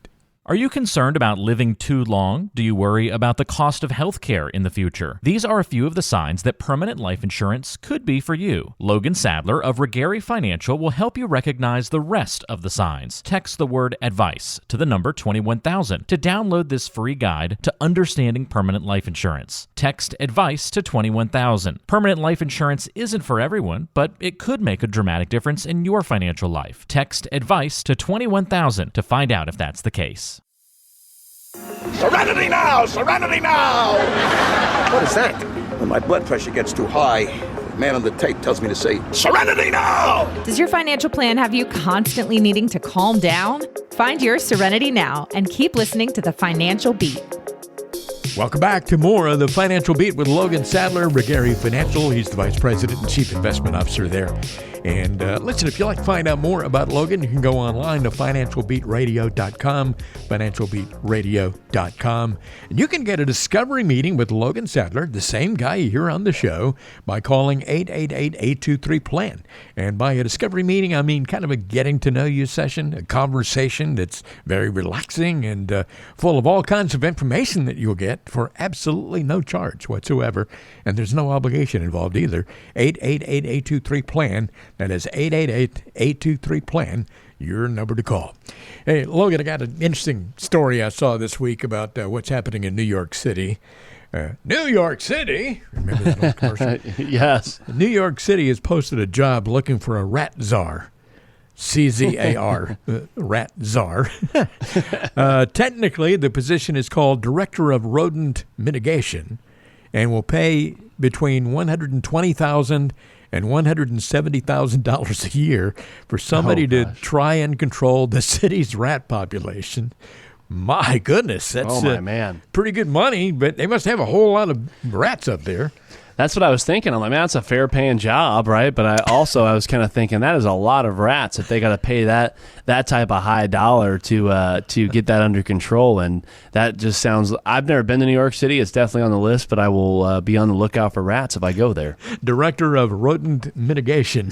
Are you concerned about living too long? Do you worry about the cost of health care in the future? These are a few of the signs that permanent life insurance could be for you. Logan Sadler of Regary Financial will help you recognize the rest of the signs. Text the word ADVICE to the number 21000 to download this free guide to understanding permanent life insurance. Text ADVICE to 21000. Permanent life insurance isn't for everyone, but it could make a dramatic difference in your financial life. Text ADVICE to 21000 to find out if that's the case. Serenity now! Serenity now! What is that? When my blood pressure gets too high, the man on the tape tells me to say, Serenity now! Does your financial plan have you constantly needing to calm down? Find your Serenity now and keep listening to the Financial Beat. Welcome back to more of the Financial Beat with Logan Sadler, Regari Financial. He's the Vice President and Chief Investment Officer there. And listen, if you'd like to find out more about Logan, you can go online to financialbeatradio.com, financialbeatradio.com. And you can get a discovery meeting with Logan Sadler, the same guy you hear on the show, by calling 888-823-PLAN. And by a discovery meeting, I mean kind of a getting-to-know-you session, a conversation that's very relaxing and full of all kinds of information that you'll get for absolutely no charge whatsoever. And there's no obligation involved either. 888-823-PLAN. That is 888-823-PLAN, your number to call. Hey, Logan, I got an interesting story I saw this week about what's happening in New York City. New York City? Remember that old commercial? Yes. New York City has posted a job looking for a rat czar. CZAR, rat czar. Technically, the position is called Director of Rodent Mitigation and will pay between $120,000 and $170,000 a year for somebody to try and control the city's rat population. My goodness, that's man, pretty good money, but they must have a whole lot of rats up there. That's what I was thinking. I'm like, man, that's a fair paying job, right? But I was kind of thinking that is a lot of rats if they got to pay that type of high dollar to get that under control. And that just sounds. I've never been to New York City. It's definitely on the list, but I will be on the lookout for rats if I go there. Director of Rodent Mitigation.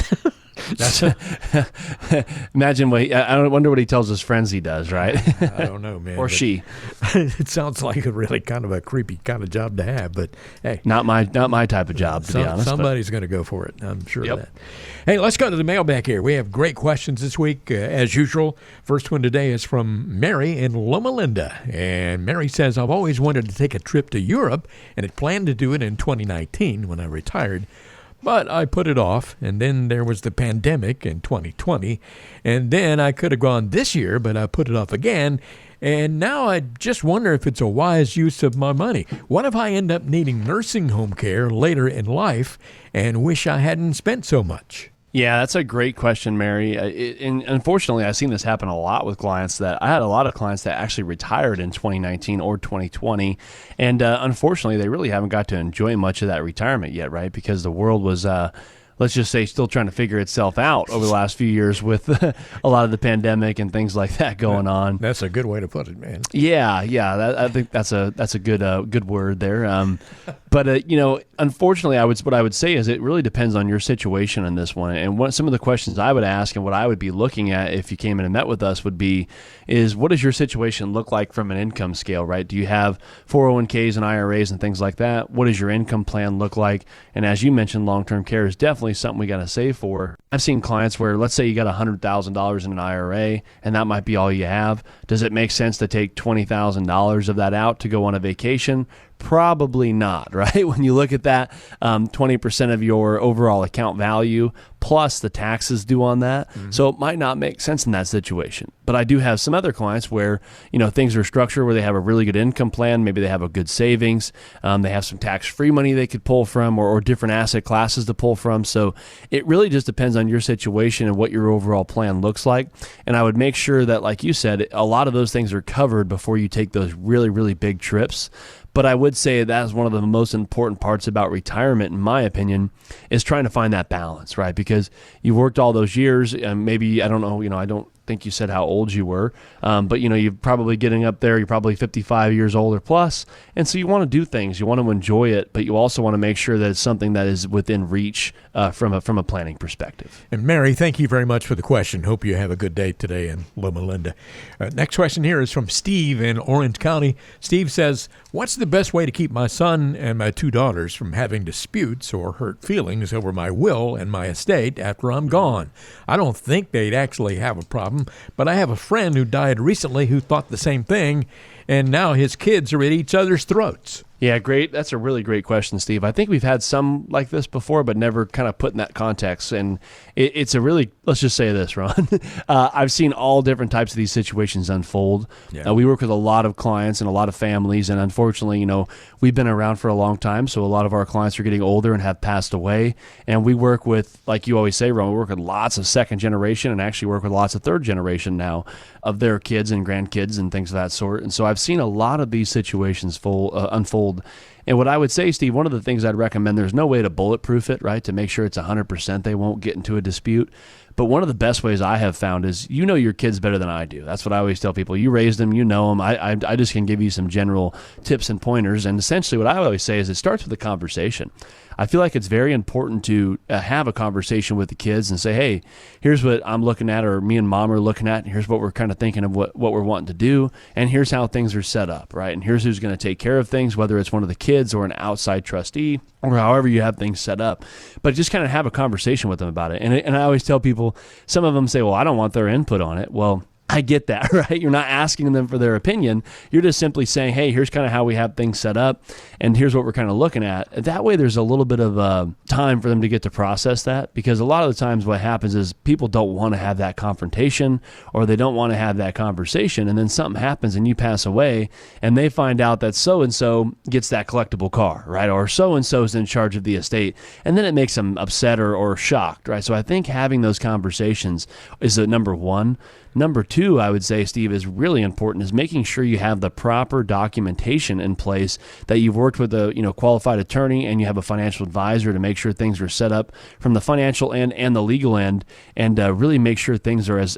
Imagine I wonder what he tells his friends he does, right? I don't know, man. Or she. It sounds like a really kind of a creepy kind of job to have, but hey, not my type of job, to be honest. Somebody's going to go for it. I'm sure of that. Hey, let's go to the mailbag here. We have great questions this week, as usual. First one today is from Mary in Loma Linda, and Mary says, "I've always wanted to take a trip to Europe, and had planned to do it in 2019 when I retired. But I put it off, and then there was the pandemic in 2020, and then I could have gone this year, but I put it off again, and now I just wonder if it's a wise use of my money. What if I end up needing nursing home care later in life and wish I hadn't spent so much?" Yeah, that's a great question, Mary. And unfortunately, I've seen this happen a lot with clients. That I had a lot of clients that actually retired in 2019 or 2020, and unfortunately, they really haven't got to enjoy much of that retirement yet, right? Because the world was, let's just say, still trying to figure itself out over the last few years with a lot of the pandemic and things like that going on. That's a good way to put it, man. Yeah. I think that's a good word there. But unfortunately, what I would say is it really depends on your situation in this one. And some of the questions I would ask and what I would be looking at if you came in and met with us what does your situation look like from an income scale, right? Do you have 401ks and IRAs and things like that? What does your income plan look like? And as you mentioned, long-term care is definitely something we got to save for. I've seen clients where, let's say you got $100,000 in an IRA and that might be all you have. Does it make sense to take $20,000 of that out to go on a vacation? Probably not, right? When you look at that, 20% of your overall account value plus the taxes due on that. Mm-hmm. So it might not make sense in that situation. But I do have some other clients where, things are structured where they have a really good income plan. Maybe they have a good savings. They have some tax-free money they could pull from or different asset classes to pull from. So it really just depends on your situation and what your overall plan looks like. And I would make sure that, like you said, a lot of those things are covered before you take those really, really big trips. But I would say that is one of the most important parts about retirement, in my opinion, is trying to find that balance, right? Because you've worked all those years, and maybe, I don't know, I don't think you said how old you were, but you're probably getting up there. You're probably 55 years old or plus, and so you want to do things. You want to enjoy it, but you also want to make sure that it's something that is within reach from a planning perspective. And Mary, thank you very much for the question. Hope you have a good day today in Loma Linda. Next question here is from Steve in Orange County. Steve says, "What's the best way to keep my son and my 2 daughters from having disputes or hurt feelings over my will and my estate after I'm gone? I don't think they'd actually have a problem, but I have a friend who died recently who thought the same thing, and now his kids are at each other's throats." Yeah, great. That's a really great question, Steve. I think we've had some like this before, but never kind of put in that context. And it's a really, let's just say this, Ron. I've seen all different types of these situations unfold. Yeah. We work with a lot of clients and a lot of families. And unfortunately, we've been around for a long time. So a lot of our clients are getting older and have passed away. And we work with, like you always say, Ron, we work with lots of second generation and actually work with lots of third generation now of their kids and grandkids and things of that sort. And so I've seen a lot of these situations unfold. And what I would say, Steve, one of the things I'd recommend, there's no way to bulletproof it, right, to make sure it's 100% they won't get into a dispute. But one of the best ways I have found is your kids better than I do. That's what I always tell people. You raised them, you know them. I just can give you some general tips and pointers. And essentially what I always say is it starts with a conversation. I feel like it's very important to have a conversation with the kids and say, hey, here's what I'm looking at, or me and mom are looking at, and here's what we're kind of thinking of what we're wanting to do, and here's how things are set up, right? And here's who's going to take care of things, whether it's one of the kids or an outside trustee or however you have things set up. But just kind of have a conversation with them about it. And I always tell people, some of them say, well, I don't want their input on it. Well, I get that, right? You're not asking them for their opinion. You're just simply saying, hey, here's kind of how we have things set up, and here's what we're kind of looking at. That way there's a little bit of time for them to get to process that, because a lot of the times what happens is people don't want to have that confrontation, or they don't want to have that conversation, and then something happens and you pass away, and they find out that so-and-so gets that collectible car, right? Or so-and-so is in charge of the estate, and then it makes them upset or shocked, right? So I think having those conversations is the number one. Number two, I would say, Steve, is really important, is making sure you have the proper documentation in place, that you've worked with a qualified attorney and you have a financial advisor to make sure things are set up from the financial end and the legal end, and really make sure things are as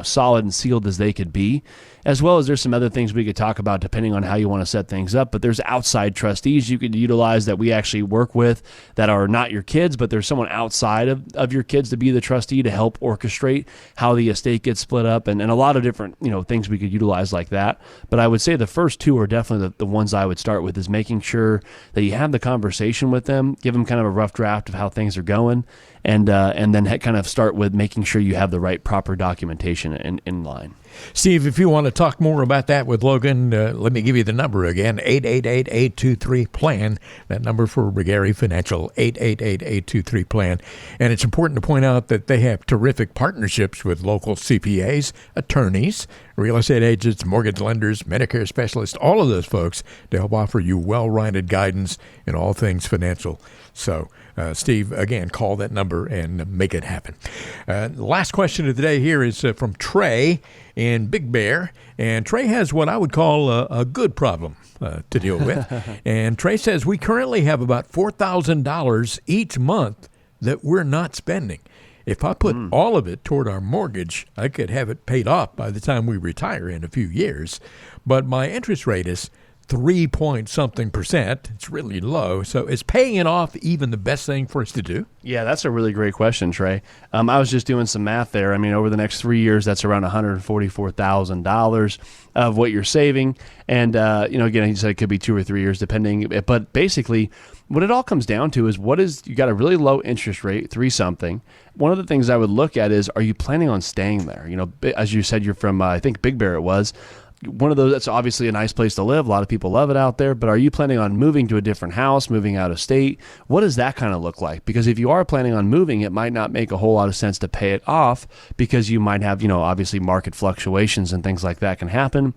solid and sealed as they could be. As well as there's some other things we could talk about depending on how you want to set things up. But there's outside trustees you could utilize that we actually work with that are not your kids, but there's someone outside of your kids to be the trustee to help orchestrate how the estate gets split up, and a lot of different things we could utilize like that. But I would say the first two are definitely the ones I would start with, is making sure that you have the conversation with them, give them kind of a rough draft of how things are going, and then kind of start with making sure you have the right proper documentation in line. Steve, if you want to talk more about that with Logan, let me give you the number again, 888-823-PLAN. That number for Regari Financial, 888-823-PLAN. And it's important to point out that they have terrific partnerships with local CPAs, attorneys, real estate agents, mortgage lenders, Medicare specialists, all of those folks to help offer you well-rounded guidance in all things financial. So, Steve, again, call that number and make it happen. Last question of the day here is from Trey in Big Bear. And Trey has what I would call a good problem to deal with. And Trey says, we currently have about $4,000 each month that we're not spending. If I put all of it toward our mortgage, I could have it paid off by the time we retire in a few years. But my interest rate is 3-point-something%. It's really low. So is paying it off even the best thing for us to do? Yeah, that's a really great question, Trey. I was just doing some math there. I mean, over the next 3 years, that's around $144,000 of what you're saving. And, again, he said it could be 2 or 3 years depending. But basically, what it all comes down to is you got a really low interest rate, 3-something. One of the things I would look at is, are you planning on staying there? As you said, you're from, I think, Big Bear it was. One of those, that's obviously a nice place to live. A lot of people love it out there, but are you planning on moving to a different house, moving out of state? What does that kind of look like? Because if you are planning on moving, it might not make a whole lot of sense to pay it off, because you might have, obviously market fluctuations and things like that can happen,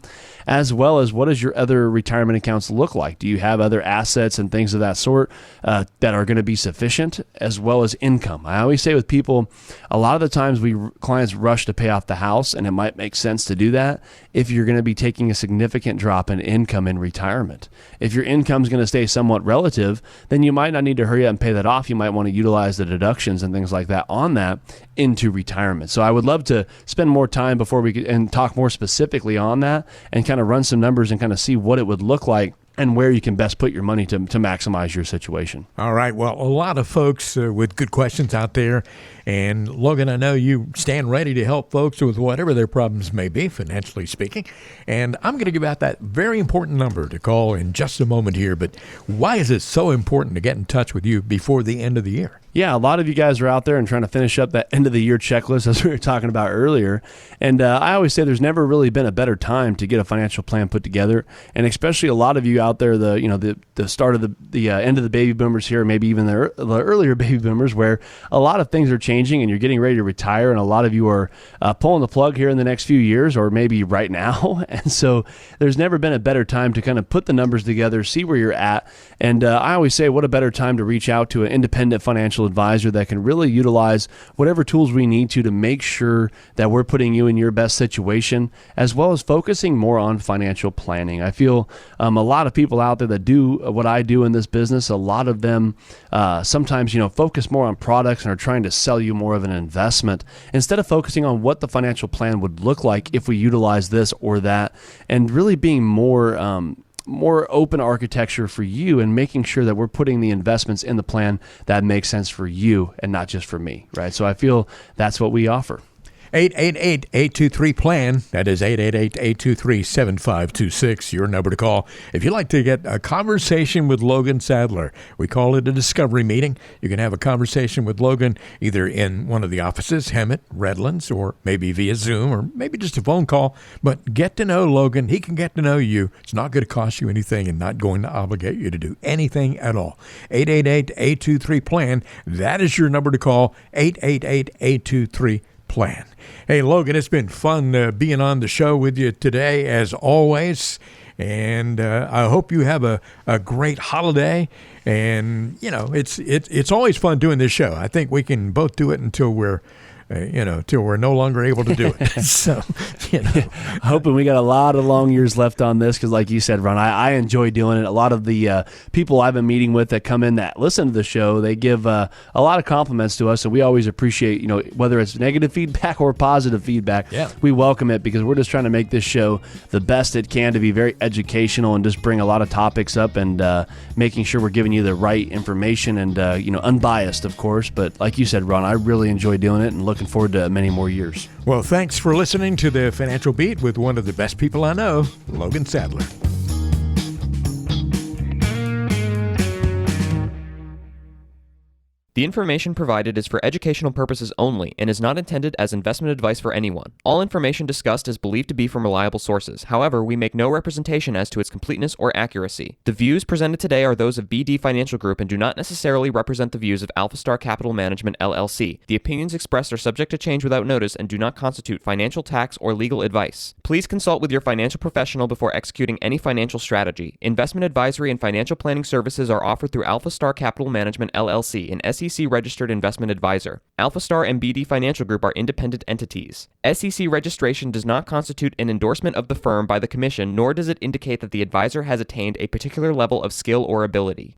as well as what does your other retirement accounts look like? Do you have other assets and things of that sort that are going to be sufficient, as well as income? I always say with people, a lot of the times clients rush to pay off the house, and it might make sense to do that if you're going to be taking a significant drop in income in retirement. If your income is going to stay somewhat relative, then you might not need to hurry up and pay that off. You might want to utilize the deductions and things like that on that into retirement. So I would love to spend more time before and talk more specifically on that, and kind of run some numbers and kind of see what it would look like and where you can best put your money to maximize your situation. All right. Well, a lot of folks with good questions out there. And Logan, I know you stand ready to help folks with whatever their problems may be, financially speaking. And I'm going to give out that very important number to call in just a moment here. But why is it so important to get in touch with you before the end of the year? Yeah, a lot of you guys are out there and trying to finish up that end of the year checklist as we were talking about earlier. And I always say there's never really been a better time to get a financial plan put together. And especially a lot of you out there, the start of the end of the baby boomers here, maybe even the earlier baby boomers, where a lot of things are changing and you're getting ready to retire. And a lot of you are pulling the plug here in the next few years, or maybe right now. And so there's never been a better time to kind of put the numbers together, see where you're at. And I always say, what a better time to reach out to an independent financial advisor that can really utilize whatever tools we need to make sure that we're putting you in your best situation, as well as focusing more on financial planning. I feel a lot of people out there that do what I do in this business, a lot of them sometimes focus more on products and are trying to sell you more of an investment instead of focusing on what the financial plan would look like if we utilize this or that, and really being more open architecture for you and making sure that we're putting the investments in the plan that makes sense for you and not just for me, right? So I feel that's what we offer. 888-823-PLAN. That is 888-823-7526, your number to call if you'd like to get a conversation with Logan Sadler. We call it a discovery meeting. You can have a conversation with Logan either in one of the offices, Hemet, Redlands, or maybe via Zoom, or maybe just a phone call. But get to know Logan. He can get to know you. It's not going to cost you anything and not going to obligate you to do anything at all. 888-823-PLAN. That is your number to call, 888-823-PLAN. Hey, Logan, it's been fun being on the show with you today, as always. And I hope you have a great holiday. And, it's always fun doing this show. I think we can both do it until we're till we're no longer able to do it. So, hoping we got a lot of long years left on this, because like you said, Ron, I enjoy doing it. A lot of the people I've been meeting with that come in that listen to the show, they give a lot of compliments to us, and we always appreciate, whether it's negative feedback or positive feedback, we welcome it, because we're just trying to make this show the best it can to be very educational and just bring a lot of topics up and making sure we're giving you the right information and, unbiased, of course. But like you said, Ron, I really enjoy doing it and looking forward to many more years. Well, thanks for listening to the Financial Beat with one of the best people I know, Logan Sadler. The information provided is for educational purposes only and is not intended as investment advice for anyone. All information discussed is believed to be from reliable sources. However, we make no representation as to its completeness or accuracy. The views presented today are those of BD Financial Group and do not necessarily represent the views of AlphaStar Capital Management, LLC. The opinions expressed are subject to change without notice and do not constitute financial, tax, or legal advice. Please consult with your financial professional before executing any financial strategy. Investment advisory and financial planning services are offered through AlphaStar Capital Management, LLC, an SEC registered investment advisor. AlphaStar and BD Financial Group are independent entities. SEC registration does not constitute an endorsement of the firm by the Commission, nor does it indicate that the advisor has attained a particular level of skill or ability.